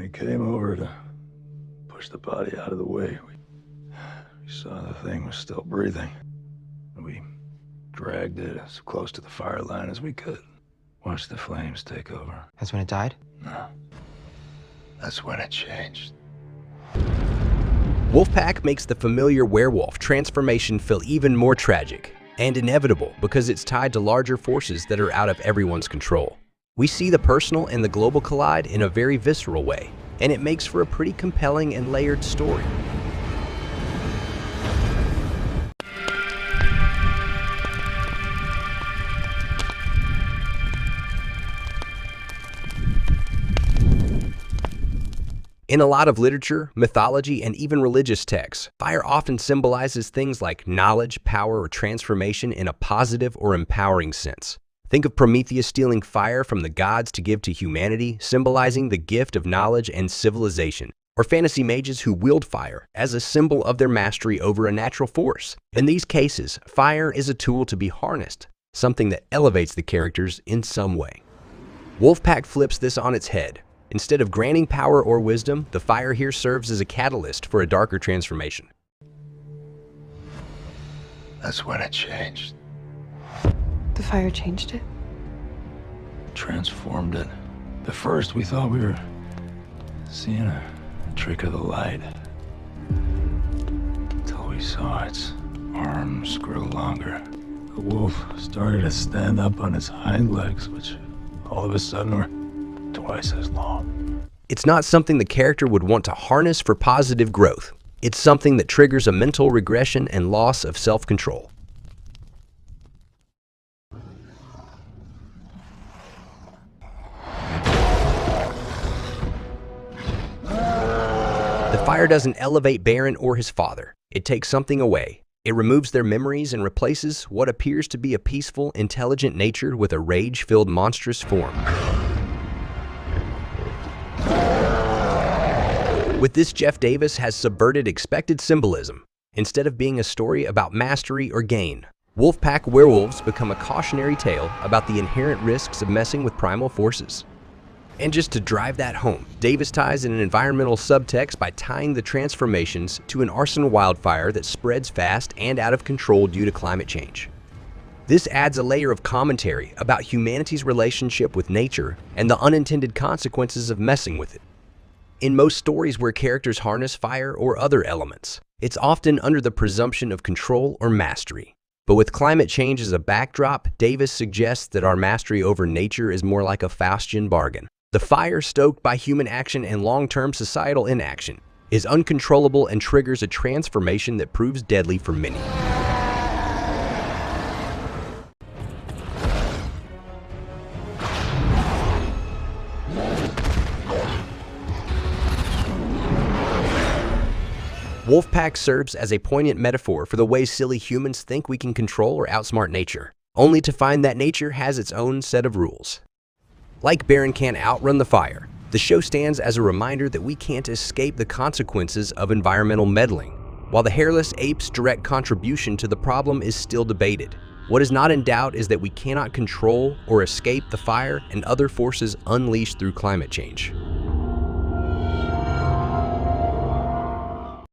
we came over to push the body out of the way, we saw the thing was still breathing. We dragged it as close to the fire line as we could. Watched the flames take over. That's when it died? No. That's when it changed. Wolfpack makes the familiar werewolf transformation feel even more tragic and inevitable because it's tied to larger forces that are out of everyone's control. We see the personal and the global collide in a very visceral way, and it makes for a pretty compelling and layered story. In a lot of literature, mythology, and even religious texts, fire often symbolizes things like knowledge, power, or transformation in a positive or empowering sense. Think of Prometheus stealing fire from the gods to give to humanity, symbolizing the gift of knowledge and civilization, or fantasy mages who wield fire as a symbol of their mastery over a natural force. In these cases, fire is a tool to be harnessed, something that elevates the characters in some way. Wolfpack flips this on its head. Instead of granting power or wisdom, the fire here serves as a catalyst for a darker transformation. That's when it changed. The fire changed it? Transformed it. At first, we thought we were seeing a trick of the light. Until we saw its arms grow longer. The wolf started to stand up on its hind legs, which all of a sudden were twice as long. It's not something the character would want to harness for positive growth. It's something that triggers a mental regression and loss of self-control. The fire doesn't elevate Baron or his father. It takes something away. It removes their memories and replaces what appears to be a peaceful, intelligent nature with a rage-filled, monstrous form. With this, Jeff Davis has subverted expected symbolism. Instead of being a story about mastery or gain, Wolfpack werewolves become a cautionary tale about the inherent risks of messing with primal forces. And just to drive that home, Davis ties in an environmental subtext by tying the transformations to an arson wildfire that spreads fast and out of control due to climate change. This adds a layer of commentary about humanity's relationship with nature and the unintended consequences of messing with it. In most stories where characters harness fire or other elements, it's often under the presumption of control or mastery. But with climate change as a backdrop, Davis suggests that our mastery over nature is more like a Faustian bargain. The fire stoked by human action and long-term societal inaction is uncontrollable and triggers a transformation that proves deadly for many. Wolfpack serves as a poignant metaphor for the way silly humans think we can control or outsmart nature, only to find that nature has its own set of rules. Like Baron can't outrun the fire, the show stands as a reminder that we can't escape the consequences of environmental meddling. While the hairless ape's direct contribution to the problem is still debated, what is not in doubt is that we cannot control or escape the fire and other forces unleashed through climate change.